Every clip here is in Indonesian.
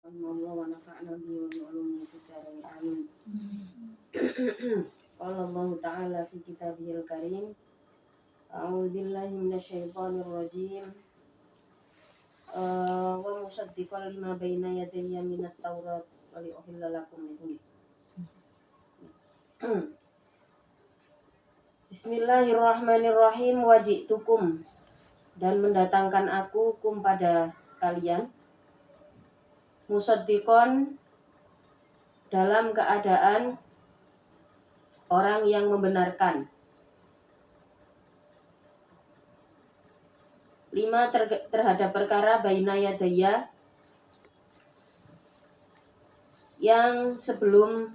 rahimahullah wa nafa'na bihi wa bi'ulumihi fid dharain amin. Qala Allah Ta'ala fi kitabihil karim, a'udzu billahi minasyaitonir rajim. Wa musaddiqan lima baina yadayya minat taurat wa li'uhilla lakum minhu. Bismillahirrahmanirrahim. Wajitukum, dan mendatangkan aku kum pada kalian, musaddiqon, dalam keadaan orang yang membenarkan, lima terhadap perkara baina yadaya, yang sebelumku.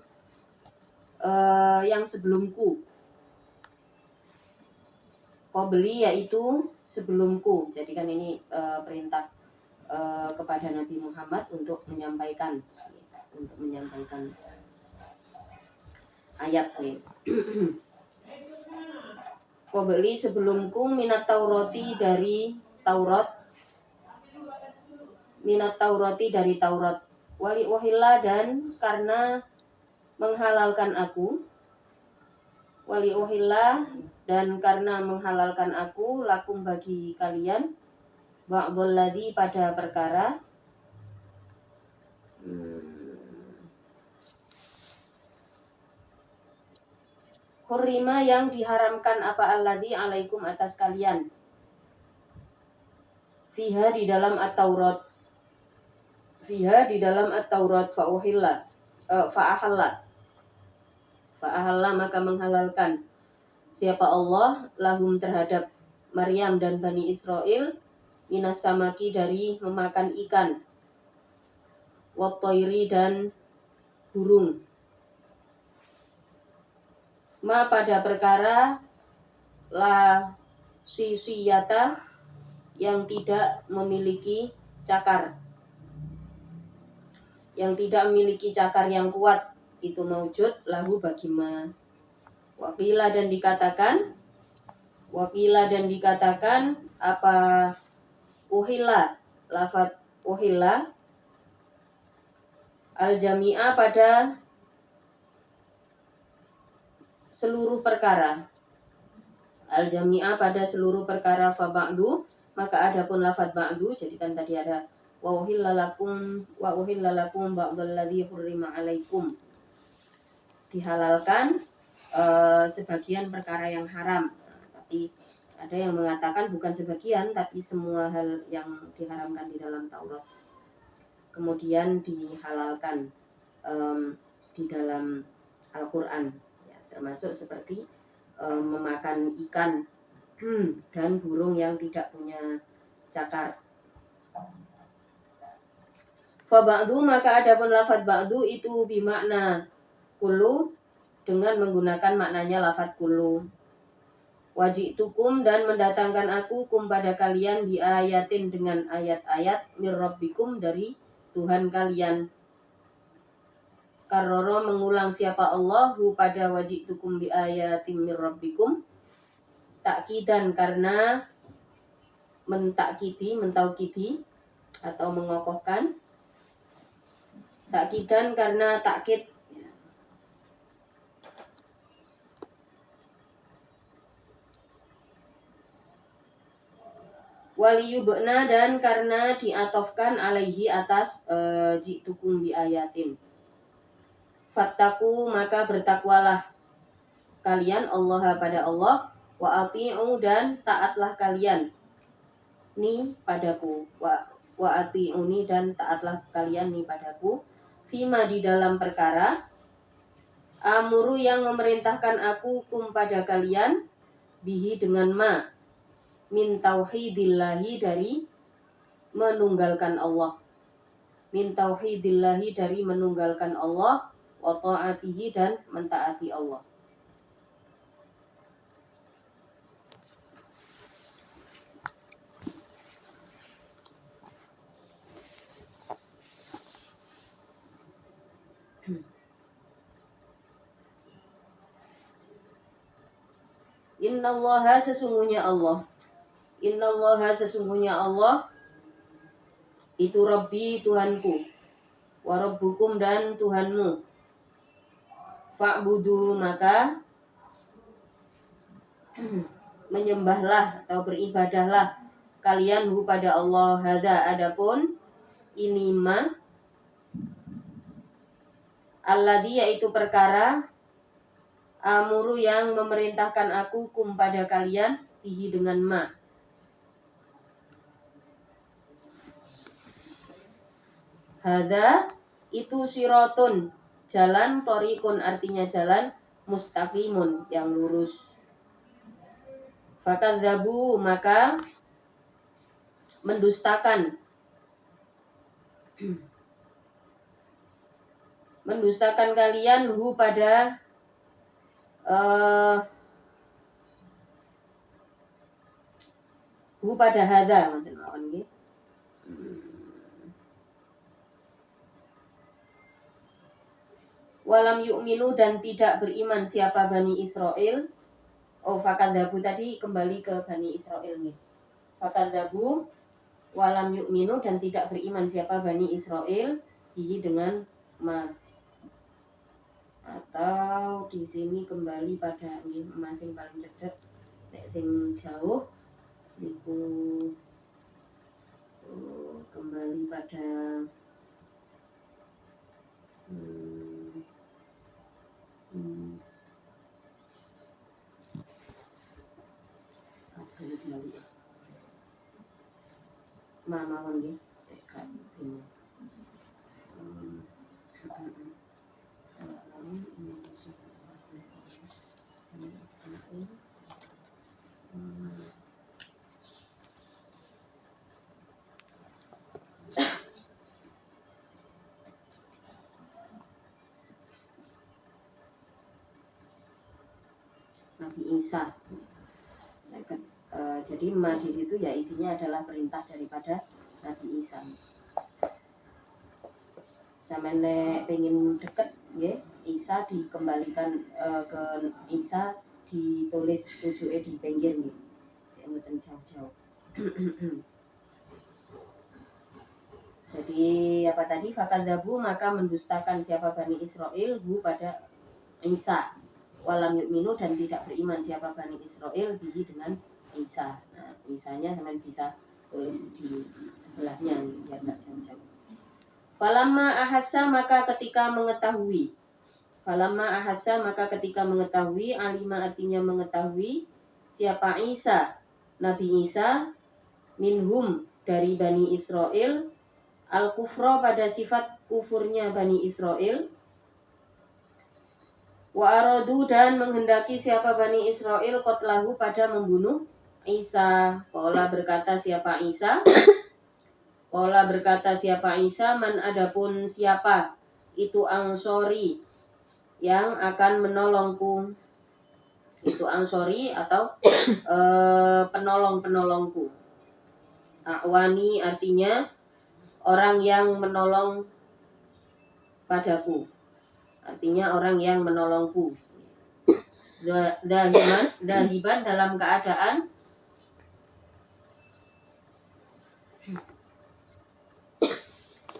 Qabli yaitu sebelumku. Jadi kan ini perintah kepada Nabi Muhammad untuk menyampaikan ayat nih. Qabli sebelumku, minat taurati dari Taurat, minat taurati dari Taurat, wali uhilla, dan karena menghalalkan aku, wali uhilla, dan karena menghalalkan aku, lakum bagi kalian, ba'dul ladzi, pada perkara, hurrima, yang diharamkan, apa alladzi alaikum, atas kalian, fiha, di dalam at-taurat, fiha, di dalam at-taurat, fa'ahalla, maka menghalalkan siapa Allah, lahum, terhadap Maryam dan Bani Israel, minas samaki, dari memakan ikan, wat-thairi, dan burung, ma, pada perkara, la sisiyata, yang tidak memiliki cakar, yang yang kuat, itu maujud lahu bagi ma. Wakila, dan dikatakan apa uhilla, lafaz uhilla, al-jami'a, pada seluruh perkara, al-jami'a, pada seluruh perkara, fa ba'du, maka adapun lafaz ba'du, jadi kan tadi ada wa uhilla lakum ba'dal ladzi hurrima alaikum, dihalalkan sebagian perkara yang haram. Tapi ada yang mengatakan bukan sebagian, tapi semua hal yang diharamkan di dalam Taurat kemudian dihalalkan di dalam Al-Quran, ya, termasuk seperti memakan ikan dan burung yang tidak punya cakar. Fa ba'du, maka adapun lafaz ba'du itu bimakna kullu, dengan menggunakan maknanya lafaz kullu. Wajitukum, dan mendatangkan aku kum pada kalian, bi ayatin, dengan ayat-ayat, mir rabbikum, dari Tuhan kalian. Karroro, mengulang siapa Allah, hu, pada wajitukum bi ayatin mir rabbikum, takkidan, karena mentaukidi atau mengokohkan, takkidan, karena takkid, waliyubna, dan karena diatofkan alaihi, atas jitukum bi ayatin. Fattaku, maka bertakwalah kalian Allah, pada Allah, wa ati'u, dan taatlah kalian ni padaku, wa ati'uni, dan taatlah kalian ni padaku, fima, di dalam perkara, amuru, yang memerintahkan aku kum pada kalian, bihi, dengan ma, min tauhidillahi, dari menunggalkan Allah, min tauhidillahi, dari menunggalkan Allah, wa ta'atihi, dan mentaati Allah. Innallaha, sesungguhnya Allah, innallaha, sesungguhnya Allah, itu Rabbi, Tuhanku, wa rabbukum dan Tuhanmu. Fa'budu maka menyembahlah atau beribadahlah kalian hu pada Allah. Hada adapun ini ma alladzi yaitu perkara amuru yang memerintahkan aku kum pada kalian bihi dengan ma. Hada itu sirotun jalan, torikun artinya jalan, mustaqimun yang lurus. Fakadzabu maka mendustakan kalian hu pada hada ngoten mawon nggih. Walam yu'minu dan tidak beriman siapa Bani Israel. Oh, fakadzabu tadi kembali ke Bani Israel nih. Fakadzabu walam yu'minu dan tidak beriman siapa Bani Israel bihi dengan ma. Atau di sini kembali pada ini masing paling cedek nek sing jauh niku kembali pada mama nggih tekan ini. Nabi Isa. Jadi ma di situ ya isinya adalah perintah daripada Nabi Isa. Samane pengen deket ya, Isa dikembalikan ke Isa ditulis rujuke di pinggir nih. Cek mboten jauh-jauh. Jadi apa tadi fakadzabu maka mendustakan siapa Bani Israel hu pada Isa. Walam yu'minu dan tidak beriman siapa Bani Israel bihi dengan Isa. Nah, Isanya teman bisa tulis di sebelahnya nih, biar nggak jauh-jauh. Falamma ahassa maka ketika mengetahui. Falamma ahassa maka ketika mengetahui, alima artinya mengetahui siapa Isa, Nabi Isa, minhum dari Bani Israel, al-kufra pada sifat kufurnya Bani Israel, wa aradu dan menghendaki siapa Bani Israel qatlahu pada membunuh Isa. Qala berkata siapa Isa? Qala berkata siapa Isa, man adapun siapa itu ansori yang akan menolongku. Itu ansori atau penolong-penolongku. A'wani artinya orang yang menolong padaku. Artinya orang yang menolongku. Dahiban dalam keadaan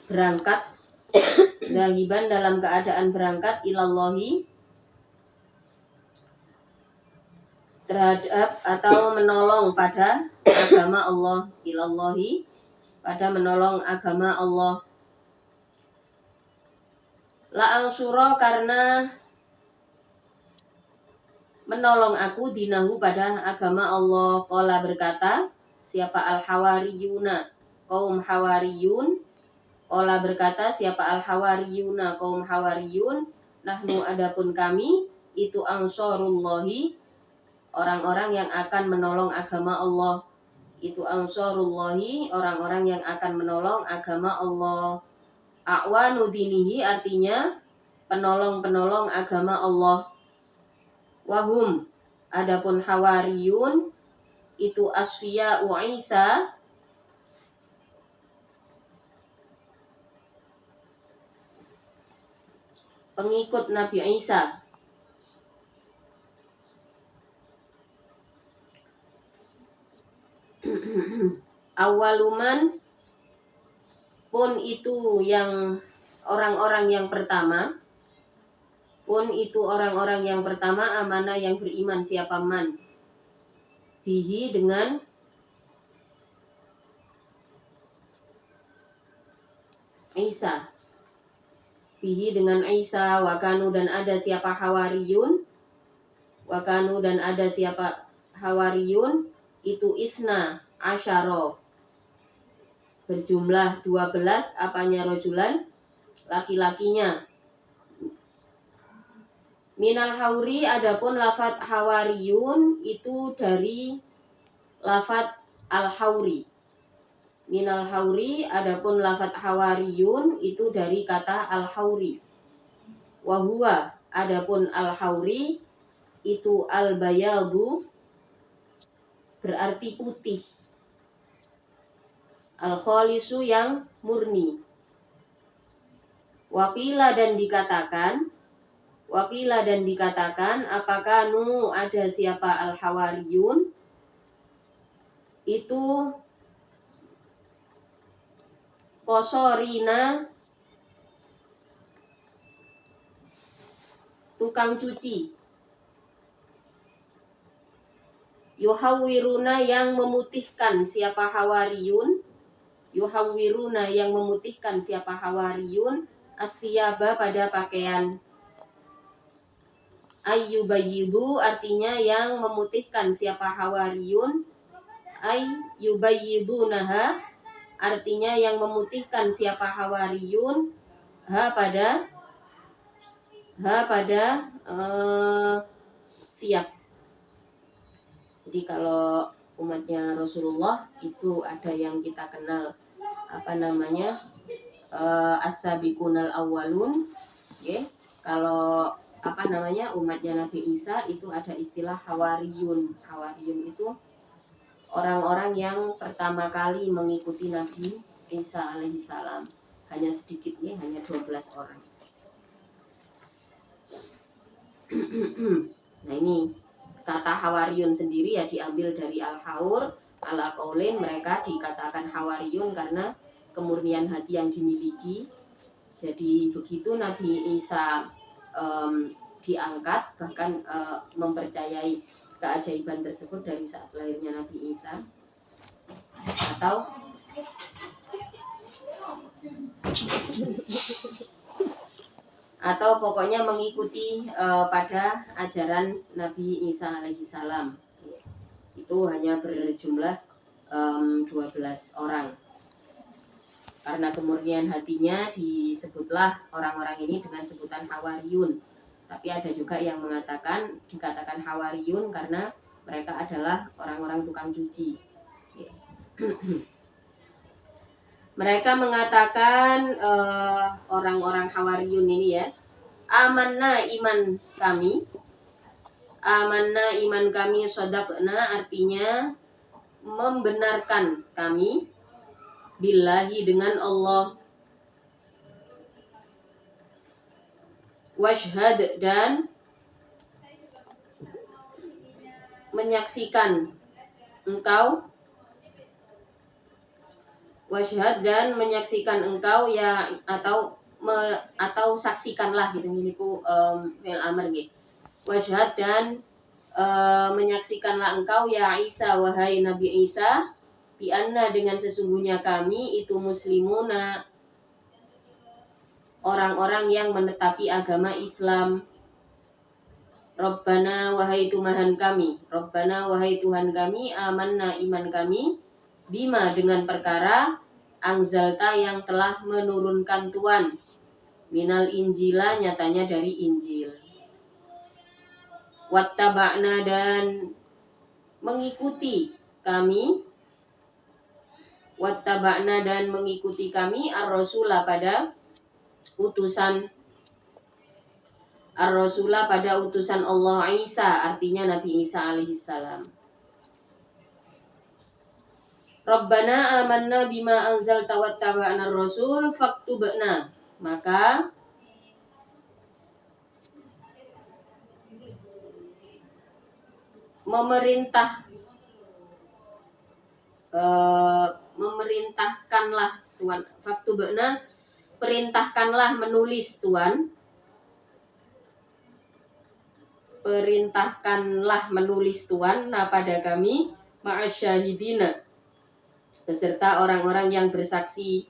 berangkat. Dahiban dalam keadaan berangkat ilallahi terhadap atau menolong pada agama Allah. Ilallahi pada menolong agama Allah. La ansura karena menolong aku dinahu pada agama Allah. Qala berkata siapa al-hawariyuna kaum hawariyun. Qala berkata siapa al-hawariyuna kaum hawariyun. Nahnu adapun kami itu ansarullahi orang-orang yang akan menolong agama Allah. Itu ansarullahi orang-orang yang akan menolong agama Allah. A'wanu dinihi artinya penolong-penolong agama Allah. Wahum adapun hawariyun itu asfiya'u Isa pengikut Nabi Isa. Awaluman pun itu yang orang-orang yang pertama, pun itu orang-orang yang pertama amana yang beriman siapa man bihi dengan Isa, bihi dengan Isa, wakanu dan ada siapa hawariyun, wakanu dan ada siapa hawariyun itu isna asyaro, berjumlah 12 apanya rojulan, laki-lakinya. Minal hauri adapun lafat hawariyun itu dari lafat al-hauri. Minal hauri adapun lafat hawariyun itu dari kata al-hauri. Wahua adapun al-hauri itu al-bayadu berarti putih. Al-khalisu yang murni. Wakila dan dikatakan apakah ada siapa al-hawariyun itu kosorina tukang cuci, yuhawwiruna yang memutihkan siapa hawariyun, yuhawwiruna yang memutihkan siapa hawariyun athiyaba pada pakaian. Ayyubayyidu artinya yang memutihkan siapa hawariyun, ayyubayyidunaha artinya yang memutihkan siapa hawariyun pada siap. Jadi kalau umatnya Rasulullah itu ada yang kita kenal as-sabiqunal awwalun, okay. Kalau umatnya Nabi Isa itu ada istilah hawariyun. Hawariyun itu orang-orang yang pertama kali mengikuti Nabi Isa alaihissalam. Hanya sedikit nih, hanya 12 orang. Nah ini kata hawariyun sendiri ya diambil dari al-haur, ala qaulin mereka dikatakan hawariyun karena kemurnian hati yang dimiliki. Jadi begitu Nabi Isa diangkat, bahkan mempercayai keajaiban tersebut dari saat lahirnya Nabi Isa, atau pokoknya mengikuti pada ajaran Nabi Isa alaihissalam. Itu hanya berjumlah 12 orang. Karena kemurnian hatinya disebutlah orang-orang ini dengan sebutan hawariyun. Tapi ada juga yang dikatakan hawariyun karena mereka adalah orang-orang tukang cuci. Mereka mengatakan orang-orang hawariyun ini ya, amanna iman kami, sodakna artinya membenarkan kami, billahi dengan Allah, washhad dan menyaksikan engkau, ya, atau saksikanlah gitu ini ku fil amr gitu. Washhad dan menyaksikanlah engkau ya Isa, wahai Nabi Isa, bi anna dengan sesungguhnya kami itu muslimuna, orang-orang yang menetapi agama Islam. Rabbana wahai Tuhan kami, amanna iman kami, bima dengan perkara, angzalta yang telah menurunkan Tuhan, minal injila nyatanya dari Injil. Wattaba'na dan mengikuti kami, ar-rasulah pada utusan Allah Isa, artinya Nabi Isa alaihissalam. Rabbana amanna bima anzalta wattaba'na ar-rasul faktubna, maka memerintahkanlah Tuhan, faktubna perintahkanlah menulis Tuhan, perintahkanlah menulis Tuhan pada kami ma'asyahidina beserta orang-orang yang bersaksi,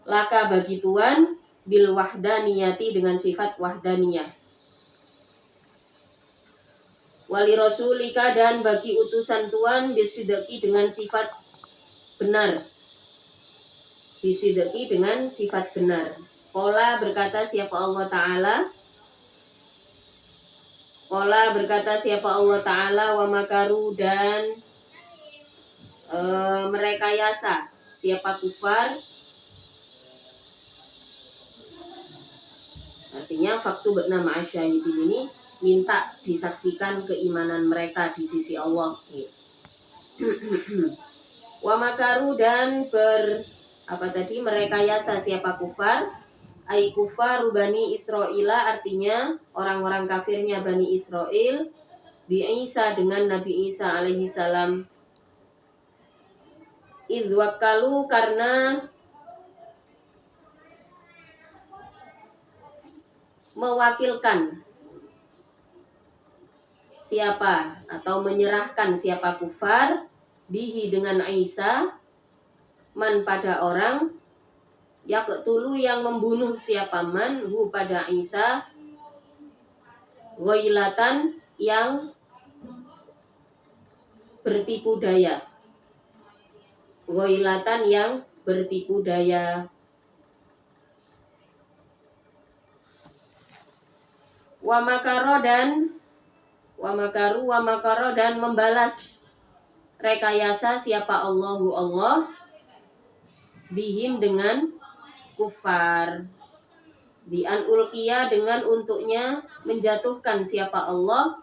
laka bagi Tuhan bil wahdaniyati dengan sifat wahdaniyah, wali rasulika dan bagi utusan Tuhan bisidaki dengan sifat benar, bisidaki dengan sifat benar. Qala berkata siapa Allah Ta'ala, Qala berkata siapa Allah Ta'ala, wa makaru dan merekayasa siapa kufar. Artinya faktu bernama asyahidin ini minta disaksikan keimanan mereka di sisi Allah. Wa makaru dan merekayasa siapa kufar, ai kufaru Bani Israila, artinya orang-orang kafirnya Bani Israel, bi Isa dengan Nabi Isa alaihi salam, idwakalu karena mewakilkan siapa atau menyerahkan siapa kufar bihi dengan Isa, man pada orang, yaqtulu yang membunuh siapa man hu pada Isa, ghailatan yang bertipu daya, ghailatan yang bertipu daya. Wa makaro dan membalas rekayasa siapa Allahu Allah bihim dengan kufar, bi an ulqiya dengan untuknya menjatuhkan siapa Allah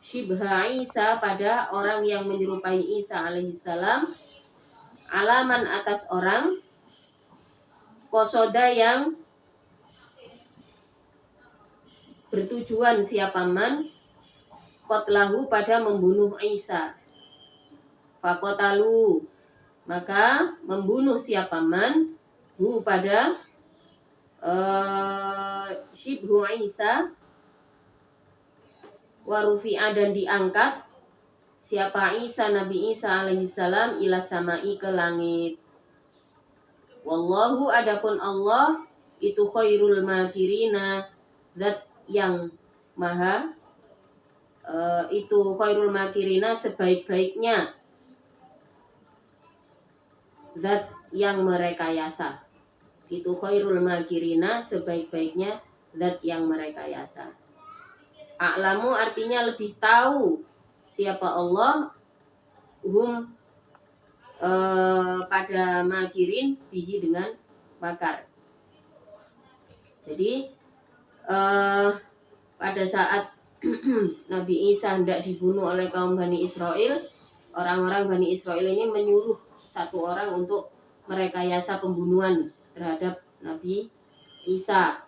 syibha Isa pada orang yang menyerupai Isa alaihi salam, alaman atas orang, kosoda yang bertujuan siapa man, qatlahu pada membunuh Isa, fakotalu maka membunuh siapa man hu pada syibhu Isa, warufi'a dan diangkat siapa Isa Nabi Isa alaihi salam ila samai ke langit. Wallahu adapun Allah itu khairul makirina, zat yang maha itu khairul makirina sebaik-baiknya zat yang merekayasa, itu khairul makirina sebaik-baiknya zat yang merekayasa. A'lamu artinya lebih tahu siapa Allah hum pada makirin bihi dengan makar. Jadi pada saat Nabi Isa hendak dibunuh oleh kaum Bani Israel, orang-orang Bani Israel ini menyuruh satu orang untuk merekayasa pembunuhan terhadap Nabi Isa,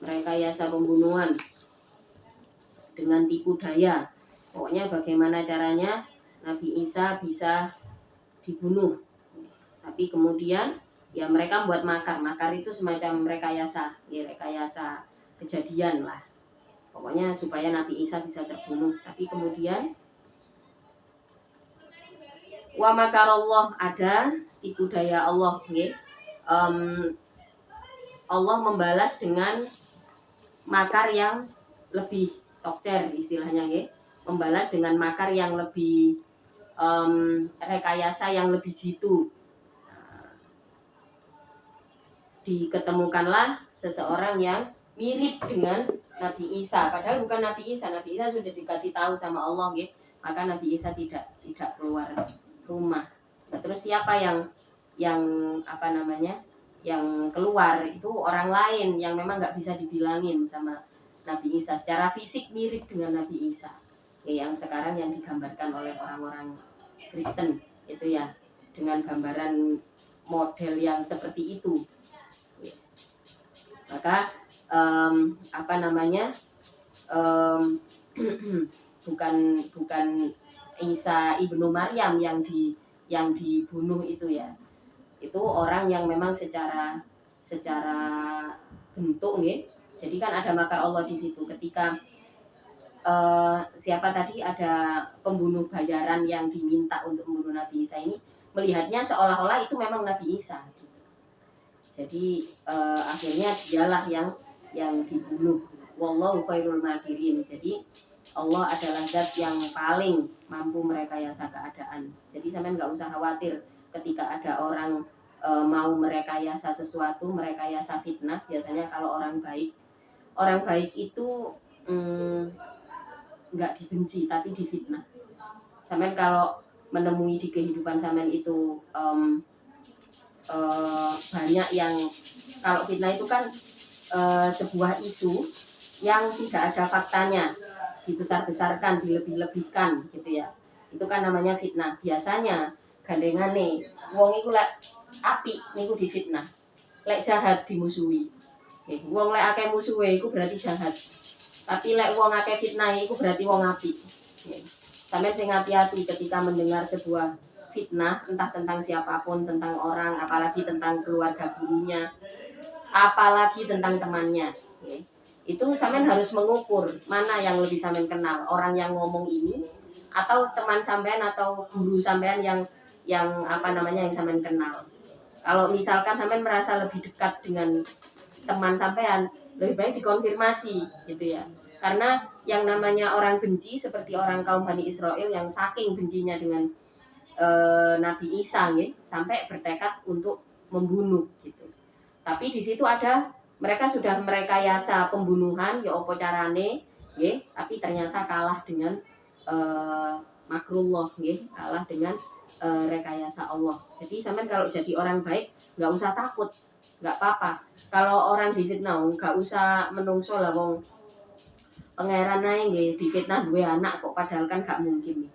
merekayasa pembunuhan dengan tipu daya. Pokoknya bagaimana caranya Nabi Isa bisa dibunuh. Tapi kemudian ya mereka buat makar. Makar itu semacam rekayasa, ya rekayasa kejadian lah. Pokoknya supaya Nabi Isa bisa terbunuh. Tapi kemudian wa makarallah, ada tipu daya Allah, ya. Allah membalas dengan makar yang lebih tokcer istilahnya, ya. Membalas dengan makar yang lebih rekayasa yang lebih jitu. Diketemukanlah seseorang yang mirip dengan Nabi Isa, padahal bukan Nabi Isa. Nabi Isa sudah dikasih tahu sama Allah, gitu. Maka Nabi Isa tidak keluar rumah. Nah, terus siapa yang yang keluar itu orang lain yang memang nggak bisa dibilangin sama Nabi Isa. Secara fisik mirip dengan Nabi Isa, yang sekarang yang digambarkan oleh orang-orang Kristen itu, ya, dengan gambaran model yang seperti itu. Maka bukan Isa ibnu Maryam yang dibunuh itu, ya. Itu orang yang memang secara bentuk nggih. Jadi kan ada makar Allah di situ ketika siapa tadi ada pembunuh bayaran yang diminta untuk membunuh Nabi Isa ini melihatnya seolah-olah itu memang Nabi Isa gitu. Jadi akhirnya dialah yang dibunuh. Wallahu khairul makirin. Jadi Allah adalah zat yang paling mampu merekayasa keadaan. Jadi sampean nggak usah khawatir ketika ada orang mau merekayasa sesuatu, merekayasa fitnah. Biasanya kalau orang baik itu nggak dibenci tapi difitnah. Sampean kalau menemui di kehidupan sampean itu banyak yang kalau fitnah itu kan sebuah isu yang tidak ada faktanya, dibesar-besarkan, dilebih-lebihkan gitu ya. Itu kan namanya fitnah. Biasanya gandengan nih, wong iku lek api niku difitnah. Lek jahat dimusuhi. Wong lek akeh musuhe iku berarti jahat. Tapi lek wong akeh fitnah iku berarti wong apik. Sampai sing hati-hati ketika mendengar sebuah fitnah, entah tentang siapapun, tentang orang, apalagi tentang keluarga gurunya, apalagi tentang temannya. Itu sampean harus mengukur mana yang lebih sampean kenal, orang yang ngomong ini atau teman sampean atau guru sampean yang apa namanya yang sampean kenal. Kalau misalkan sampean merasa lebih dekat dengan teman sampean, lebih baik dikonfirmasi gitu ya. Karena yang namanya orang benci seperti orang kaum Bani Israel yang saking bencinya dengan Nabi Isa sampai bertekad untuk membunuh gitu. Tapi di situ ada mereka sudah merekayasa pembunuhan ya opo carane tapi ternyata kalah dengan makrullah kalah dengan rekayasa Allah. Jadi sampean kalau jadi orang baik nggak usah takut, nggak apa-apa. Kalau orang difitnah nggak usah menungso lah wong pangeran ae nggih difitnah duwe anak kok padahal kan gak mungkin nih.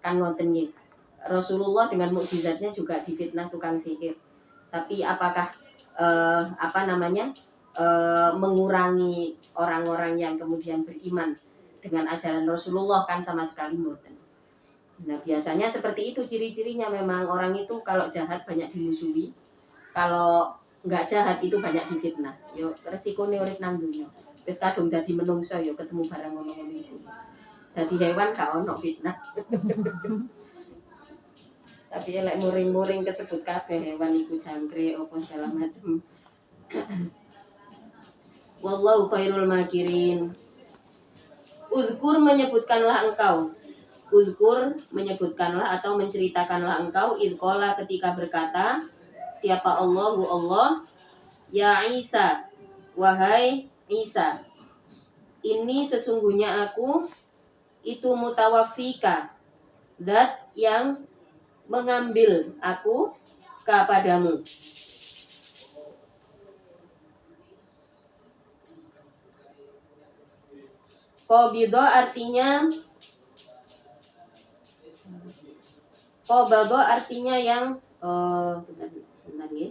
Kan ngoten nggih. Rasulullah dengan mukjizatnya juga difitnah tukang sihir. Tapi apakah apa namanya mengurangi orang-orang yang kemudian beriman dengan ajaran Rasulullah kan sama sekali mboten. Nah biasanya seperti itu ciri-cirinya memang orang itu kalau jahat banyak dimusuhi, kalau nggak jahat itu banyak difitnah. Yo resiko urip nang dunya. Wis kadung dadi menungso yo ketemu barang ngono-ngono iku. Dadi hewan gak ono fitnah. Tapi lek muring-muring kesebut kabeh hewan iku jangkrik opo segala macem. Wallahu khairul makirin. Uzkur menyebutkanlah engkau. Uzkur menyebutkanlah atau menceritakanlah engkau idqala ketika berkata siapa Allahu Allah ya Isa wahai Isa ini sesungguhnya aku itu mutawafika zat yang mengambil aku kepadamu. Qabido artinya yang sebentar ya.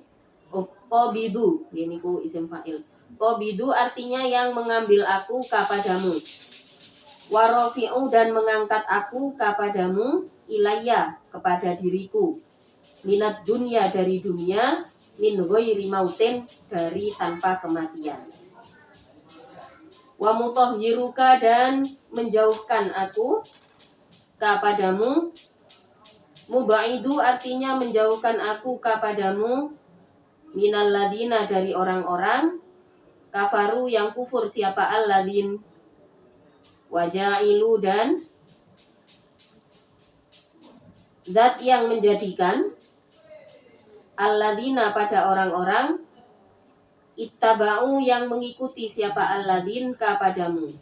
Qabidu ini ku isim fa'il. Qabidu artinya yang mengambil aku kepadamu. Warofi'u dan mengangkat aku kepadamu ilayya kepada diriku. Minat dunia dari dunia, min ghairi mautin dari tanpa kematian. Wa mutahhiruka dan menjauhkan aku kepadamu. Mubaidu artinya menjauhkan aku kepadamu minal ladina dari orang-orang kafaru yang kufur siapa alladin waja'ilu dan zat yang menjadikan alladina pada orang-orang ittaba'u yang mengikuti siapa alladin kepadamu.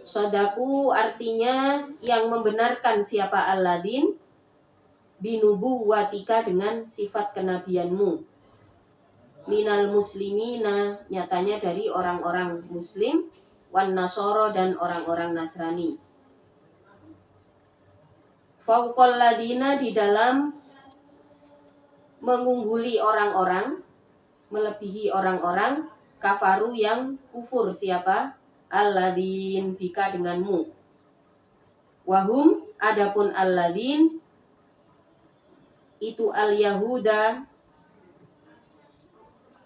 Sodaku artinya yang membenarkan siapa alladin binubu watika dengan sifat kenabianmu. Minal muslimina nyatanya dari orang-orang muslim wan nasoro dan orang-orang Nasrani. Fauqal ladina di dalam mengungguli orang-orang, melebihi orang-orang kafaru yang kufur siapa alladin bika denganmu. Wahum adapun alladin itu al-Yahuda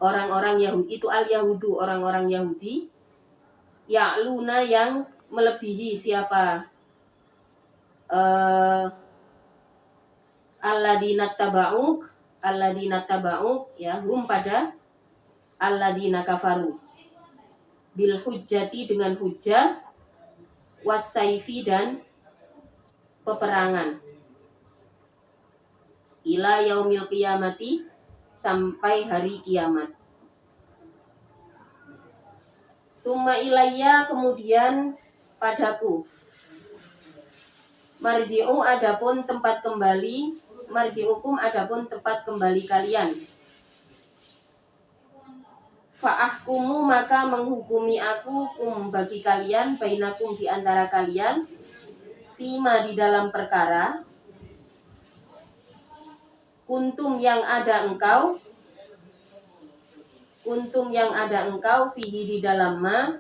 orang-orang Yahudi, itu al-Yahudu orang-orang Yahudi, ya'luna yang melebihi siapa? eh alladzina taba'uk ya, hum pada alladzina kafaru, bil hujjati dengan hujjah, wasaifi dan peperangan, ila yaumil qiyamati sampai hari kiamat. Summa ilayya kemudian padaku, marji'u adapun tempat kembali, marji'ukum adapun tempat kembali kalian, fa'ahkumu maka menghukumi aku, kum bagi kalian, bainakum di antara kalian, fima di dalam perkara, kuntum yang ada engkau, fihi di dalam ma,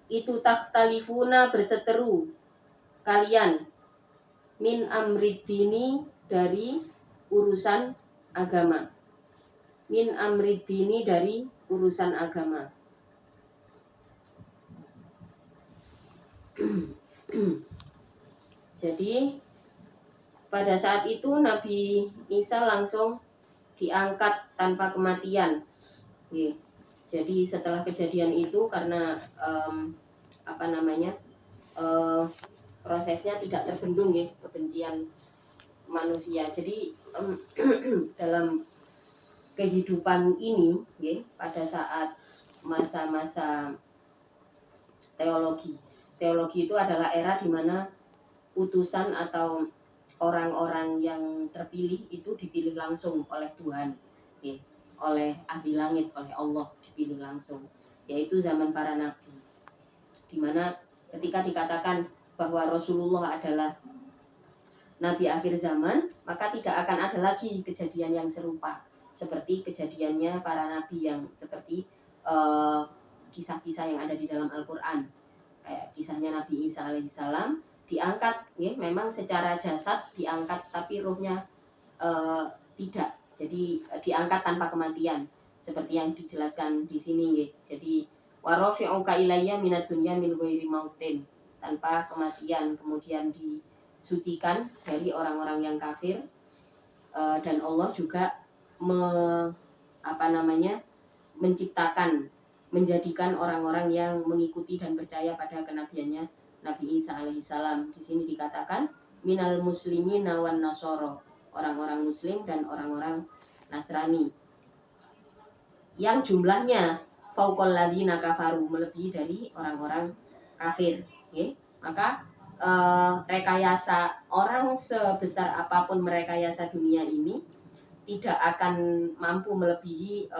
itu takhtalifuna berseteru kalian, min amriddini dari urusan agama, min amriddini dari urusan agama. Jadi pada saat itu Nabi Isa langsung diangkat tanpa kematian. Jadi setelah kejadian itu karena prosesnya tidak terbendung ya, kebencian manusia. Jadi dalam kehidupan ini ya, pada saat masa-masa teologi itu adalah era di mana utusan atau orang-orang yang terpilih itu dipilih langsung oleh Tuhan ya, oleh ahli langit, oleh Allah dipilih langsung, yaitu zaman para nabi, di mana ketika dikatakan bahwa Rasulullah adalah nabi akhir zaman, maka tidak akan ada lagi kejadian yang serupa seperti kejadiannya para nabi yang seperti kisah-kisah yang ada di dalam Al-Quran, kayak kisahnya Nabi Isa alaihissalam diangkat ya, memang secara jasad diangkat tapi ruhnya tidak, jadi diangkat tanpa kematian seperti yang dijelaskan di sini ya. Jadi warafi'uka ilayya minad dunya min ghairi mautin, tanpa kematian, kemudian disucikan dari orang-orang yang kafir, dan Allah juga menciptakan, menjadikan orang-orang yang mengikuti dan percaya pada kenabiannya Nabi Isa alaihissalam. Di sini dikatakan minal muslimin wan nasoro, orang-orang muslim dan orang-orang Nasrani, yang jumlahnya fauqal ladzina kafaru, melebihi dari orang-orang kafir ya. Maka rekayasa orang sebesar apapun merekayasa dunia ini tidak akan mampu melebihi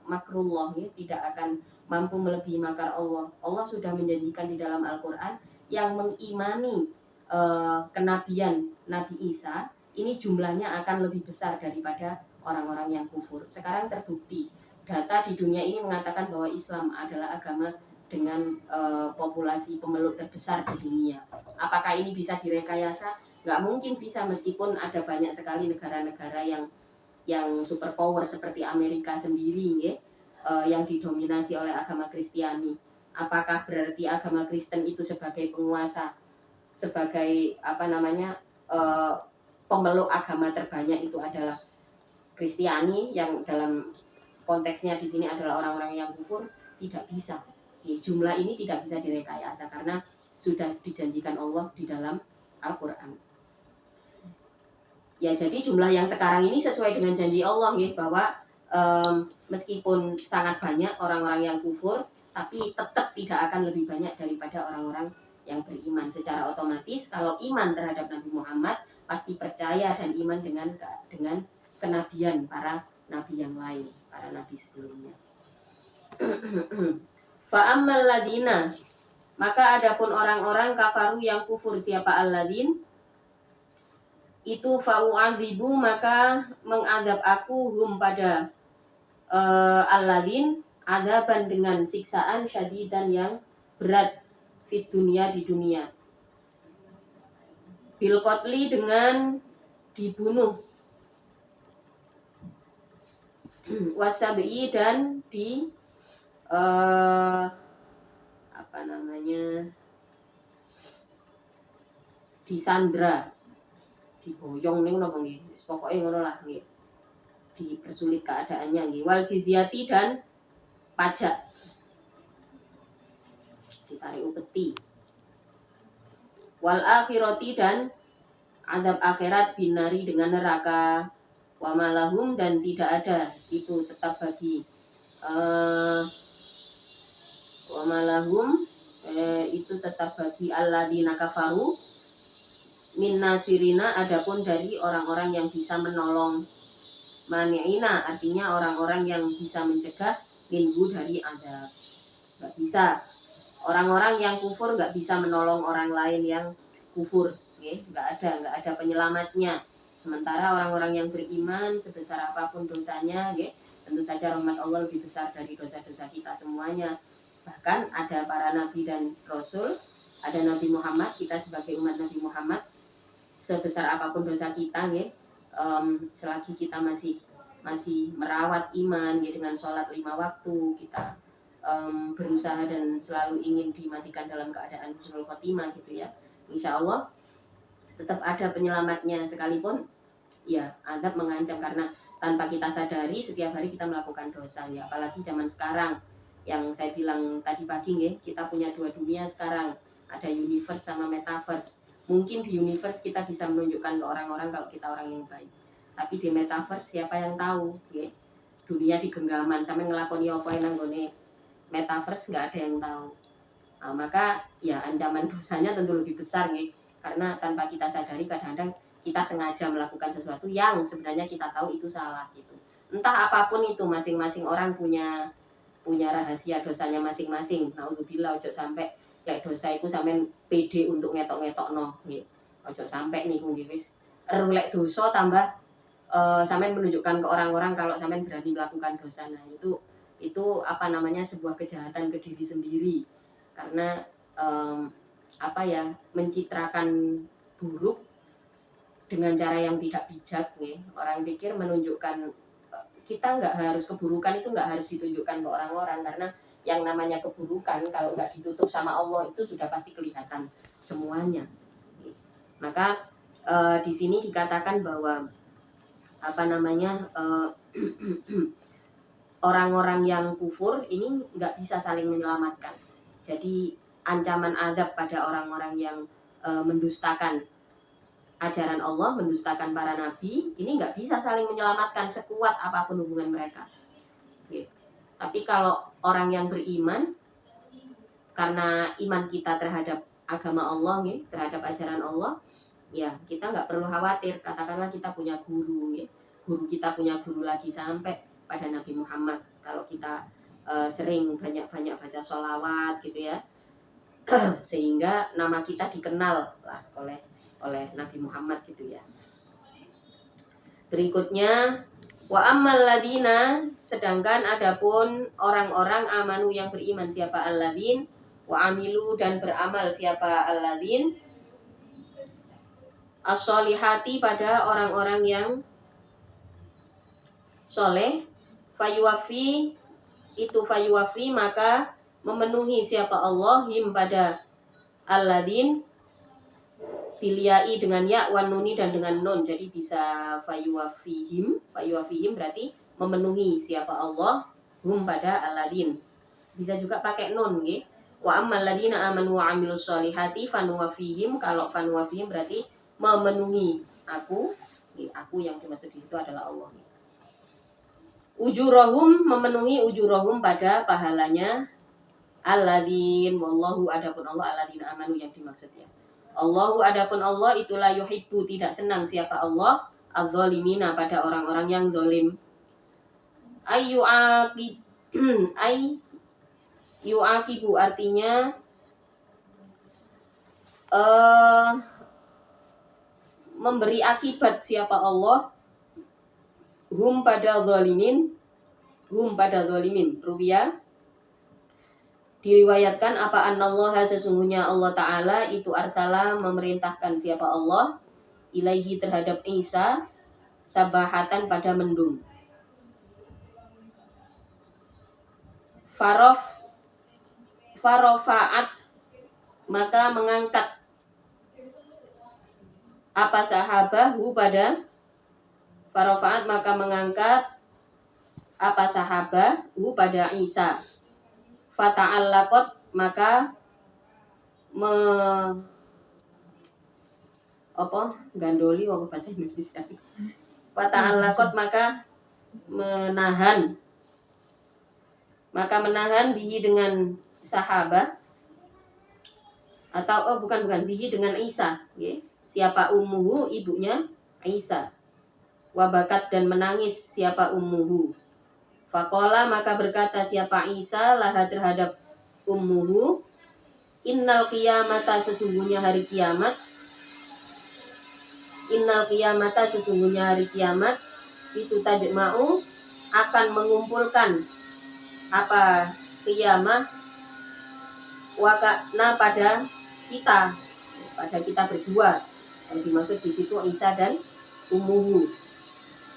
makrullah ya, tidak akan mampu melebihi makar Allah. Allah sudah menjanjikan di dalam Al-Quran yang mengimani kenabian Nabi Isa ini jumlahnya akan lebih besar daripada orang-orang yang kufur. Sekarang terbukti, data di dunia ini mengatakan bahwa Islam adalah agama dengan populasi pemeluk terbesar di dunia. Apakah ini bisa direkayasa? Nggak mungkin bisa, meskipun ada banyak sekali negara-negara yang superpower seperti Amerika sendiri ya, yang didominasi oleh agama Kristiani. Apakah berarti agama Kristen itu sebagai penguasa, sebagai pemeluk agama terbanyak itu adalah Kristiani, yang dalam konteksnya di sini adalah orang-orang yang kufur? Tidak bisa. Jumlah ini tidak bisa direkayasa karena sudah dijanjikan Allah di dalam Al-Quran. Ya, jadi jumlah yang sekarang ini sesuai dengan janji Allah ya, bahwa meskipun sangat banyak orang-orang yang kufur, tapi tetap tidak akan lebih banyak daripada orang-orang yang beriman. Secara otomatis kalau iman terhadap Nabi Muhammad pasti percaya dan iman dengan kenabian para nabi yang lain, para nabi sebelumnya. Fa'ammal ladina, maka adapun orang-orang kafaru yang kufur, siapa alladin? Itu fa'u'adzibu maka mengadab aku hum pada alladin adaban dengan siksaan syadidan yang berat fit dunia, di dunia, bil qatli dengan dibunuh, wasabi dan di eh, apa namanya, disandra, diboyong nih ngono nggih. Pokoke ngono lah nggih. Dipersulit keadaannya nggih. Wal jizyati dan pajak, ditarik upeti. Wal akhirati dan azab akhirat, binari dengan neraka. Wa malahum dan tidak ada itu tetap bagi wa malahum itu tetap bagi alladzina kafaru min nasirina, adapun dari orang-orang yang bisa menolong. Mani'ina artinya orang-orang yang bisa mencegah minhu dari adab. Nggak bisa. Orang-orang yang kufur nggak bisa menolong orang lain yang kufur. Nggak ada penyelamatnya. Sementara orang-orang yang beriman sebesar apapun dosanya, tentu saja rahmat Allah lebih besar dari dosa-dosa kita semuanya. Bahkan ada para nabi dan rasul, ada Nabi Muhammad, kita sebagai umat Nabi Muhammad, sebesar apapun dosa kita, selagi kita masih merawat iman dengan sholat 5 waktu, kita berusaha dan selalu ingin dimatikan dalam keadaan husnul khotimah gitu ya, insya Allah tetap ada penyelamatnya. Sekalipun ya adab mengancam, karena tanpa kita sadari setiap hari kita melakukan dosa ya. Apalagi zaman sekarang yang saya bilang tadi pagi ya, kita punya 2 dunia sekarang, ada universe sama metaverse. Mungkin di universe kita bisa menunjukkan ke orang-orang kalau kita orang yang baik, tapi di metaverse siapa yang tahu ya? Dunia di genggaman sampai ngelakoni apa yang nanggone metaverse nggak ada yang tahu. Nah, maka ya ancaman dosanya tentu lebih besar nih, karena tanpa kita sadari kadang-kadang kita sengaja melakukan sesuatu yang sebenarnya kita tahu itu salah gitu. Entah apapun itu, masing-masing orang punya rahasia dosanya masing-masing. Naudzubillah, ojo sampai lek dosa itu sampean pede untuk ngetok-ngetokno nggih. Ojo sampai niku nggih wis lek dosa tambah sampean menunjukkan ke orang-orang kalau sampean berani melakukan dosa. Nah, itu apa namanya, sebuah kejahatan ke diri sendiri, karena apa ya, mencitrakan buruk dengan cara yang tidak bijak nih. Orang pikir menunjukkan, kita nggak harus, keburukan itu nggak harus ditunjukkan ke orang-orang, karena yang namanya keburukan kalau nggak ditutup sama Allah itu sudah pasti kelihatan semuanya. Maka di sini dikatakan bahwa apa namanya, orang-orang yang kufur ini nggak bisa saling menyelamatkan. Jadi ancaman azab pada orang-orang yang mendustakan ajaran Allah, mendustakan para nabi, ini nggak bisa saling menyelamatkan sekuat apapun hubungan mereka. Tapi kalau orang yang beriman, karena iman kita terhadap agama Allah, terhadap ajaran Allah, ya kita nggak perlu khawatir. Katakanlah kita punya guru, guru kita punya guru lagi sampai pada Nabi Muhammad. Kalau kita sering banyak-banyak baca sholawat gitu ya, sehingga nama kita dikenal lah oleh Nabi Muhammad gitu ya. Berikutnya, wa ammal ladina, sedangkan adapun orang-orang amanu yang beriman, siapa alladzin, wa amilu dan beramal siapa alladzin, as-solihati pada orang-orang yang soleh, fayuwafi itu fayuwafi maka memenuhi siapa Allah him pada alladzin, biliai dengan ya, wan nuni dan dengan nun, jadi bisa fayuwafihim berarti memenuhi siapa Allah hum pada alladzin. Bisa juga pakai nun nggih. Wa ammal ladzina amanu wa amilus solihati fanuwafihim, kalau fanuwafihim berarti memenuhi aku. Aku yang dimaksud di situ adalah Allah. Ujurahum, memenuhi ujurahum pada pahalanya alladzin, wallahu adapun Allah alladzina amanu yang dimaksudnya. Allahu adapun Allah itulah yuhibbu tidak senang siapa Allah adz-dzalimina pada orang-orang yang zalim. Yu'aqibu artinya memberi akibat siapa Allah hum pada zalimin, ruwiya diriwayatkan apa anallaha, sesungguhnya Allah Ta'ala itu arsala memerintahkan siapa Allah ilaihi terhadap Isa sabahatan pada mendung. farofaat maka mengangkat apa sahabahu pada farofaat maka mengangkat apa sahabahu pada Isa. Fata'allaqat maka gandoli apa bahasa Indonesia. Fata'allaqat maka menahan bihi dengan sahabat atau bukan bihi dengan Isa, okay? Siapa ummuhu ibunya Isa. Wabakat dan menangis siapa ummuhu. Faqala maka berkata siapa Isa laha terhadap ummuhu, innal qiyamata sesungguhnya hari kiamat, itu tajma'u akan mengumpulkan apa qiyamah wakana pada kita berdua. Yang dimaksud di situ Isa dan ummuhu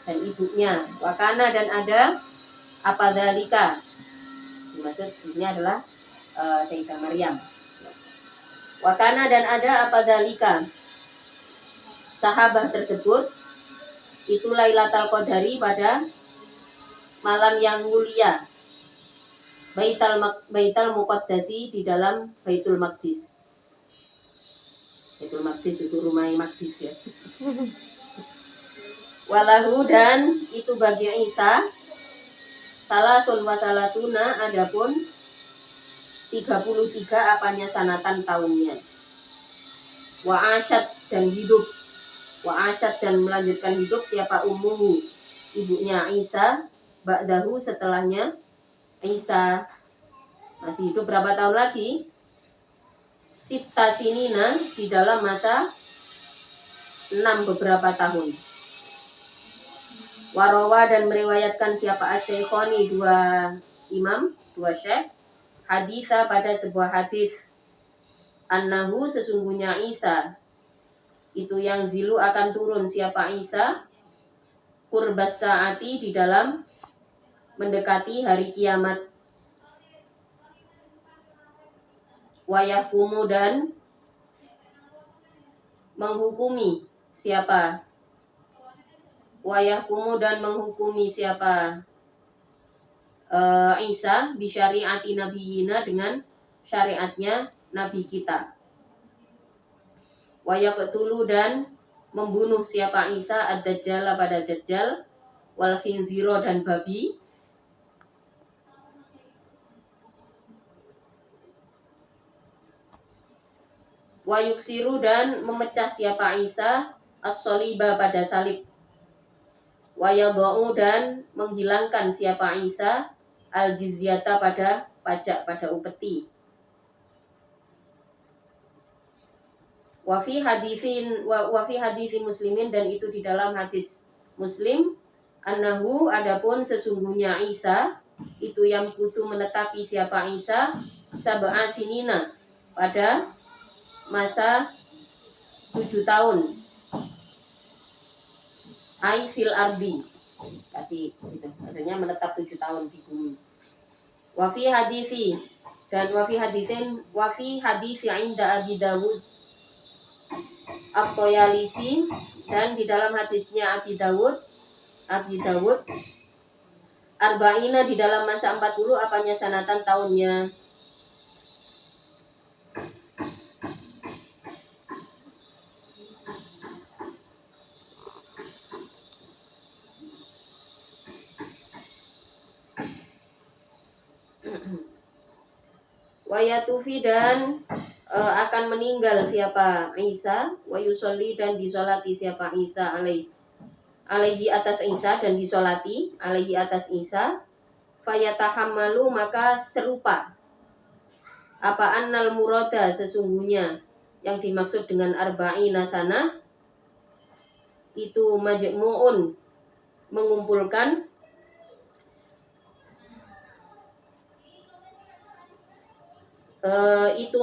dan ibunya. Wakana dan ada apa dalika. Dimaksud ini adalah Sayyidah Maryam. Wakana dan ada apa dalika. Sahabat tersebut itu Lailatul Qadari pada malam yang mulia. Baitul Muqaddasi di dalam Baitul Maqdis. Baitul Maqdis itu rumah Maqdis ya. Walahu dan itu bagi Isa salasun wa salatuna adapun 33 apanya sanatan tahunnya. Wa asyad dan melanjutkan hidup siapa ummuhu ibunya Isa ba'dahu setelahnya Isa masih hidup berapa tahun lagi? Sitta sinina di dalam masa 6 beberapa tahun. Warawa dan meriwayatkan siapa asy-syaikhoni dua syekh haditha pada sebuah hadis annahu sesungguhnya Isa itu yang zilu akan turun siapa Isa qurbas saati di dalam mendekati hari kiamat. Wayahkumu dan menghukumi siapa Isa bisyariati nabiyina dengan syariatnya nabi kita. Wayaqtulu dan membunuh siapa Isa ad-dajjal pada dajjal wal khinziro dan babi. Wayuksiru dan memecah siapa Isa as-soliba pada salib. Wayadha'u dan menghilangkan siapa Isa al-jizyata pada pajak pada upeti. Wa fi haditsin muslimin dan itu di dalam hadis Muslim annahu adapun sesungguhnya Isa itu yang kusu menetapi siapa Isa sab'a sinina pada masa 7 tahun. Ai fil ardi kasih gitu. Artinya menetap 7 tahun di bumi. Wa fi hadithi inda Abi Dawud At-Toyalisi dan di dalam hadisnya Abi Dawud arba'ina di dalam masa 40 apanya sanatan tahunnya. Wayatufi dan akan meninggal siapa Isa, wayusolli dan disolati siapa Isa alaihi atas Isa dan disolati alaihi atas Isa. Fayatahammalu maka serupa apa annal murada sesungguhnya yang dimaksud dengan arba'ina sanah itu majmu'un mengumpulkan itu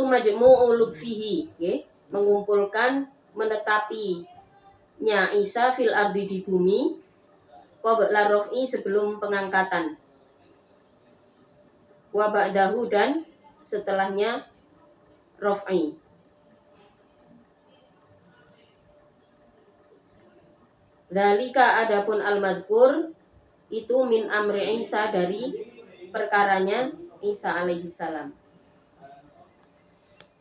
majmu'u lubfihi, okay? Mengumpulkan menetapinya Isa fil ardi di bumi qabla raf'i sebelum pengangkatan, wa ba'dahu dan setelahnya raf'i. Dzalika adapun al-madzkur itu min amri Isa dari perkaranya Isa alaihi salam.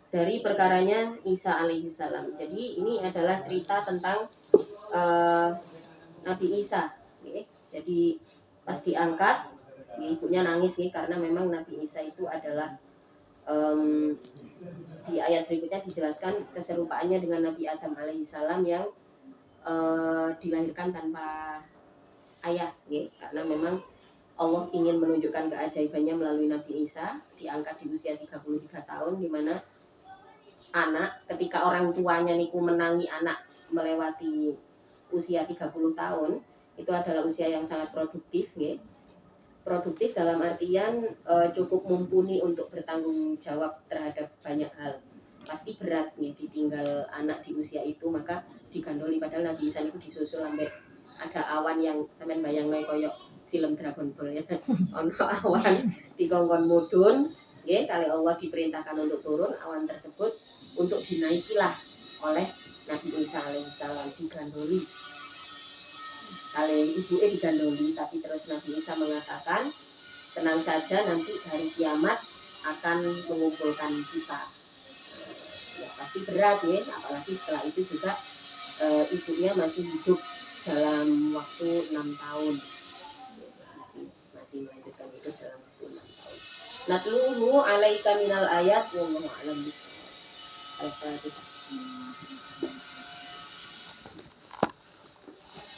Dari perkaranya Isa alaihi salam. Jadi ini adalah cerita tentang Nabi Isa. Okay. Jadi pas diangkat, ibunya nangis nih karena memang Nabi Isa itu adalah di ayat berikutnya dijelaskan keserupaannya dengan Nabi Adam alaihi salam yang dilahirkan tanpa ayah, okay. Karena memang Allah ingin menunjukkan keajaibannya melalui Nabi Isa, diangkat di usia 33 tahun, di mana anak ketika orang tuanya niku menangi anak melewati usia 30 tahun, itu adalah usia yang sangat produktif, ya. Produktif dalam artian cukup mumpuni untuk bertanggung jawab terhadap banyak hal. Pasti berat nih ditinggal anak di usia itu, maka digandoli. Padahal Nabi Isa itu disusul sampai ada awan yang sampean bayang koyok film Dragon Ball ya. Ono awan dikongkon mudun, nggih, kali Allah diperintahkan untuk turun, awan tersebut untuk dinaikilah oleh Nabi Isa alaihissalam, digandoli. Kali ibunya digandoli, tapi terus Nabi Isa mengatakan, tenang saja, nanti hari kiamat akan mengumpulkan kita. Ya pasti berat ya, apalagi setelah itu juga ibunya masih hidup dalam waktu 6 tahun. Masih melanjutkan hidup dalam waktu 6 tahun. Natluhu alaika minal ayat wallahu a'lam bishawab. Al-Fatihah.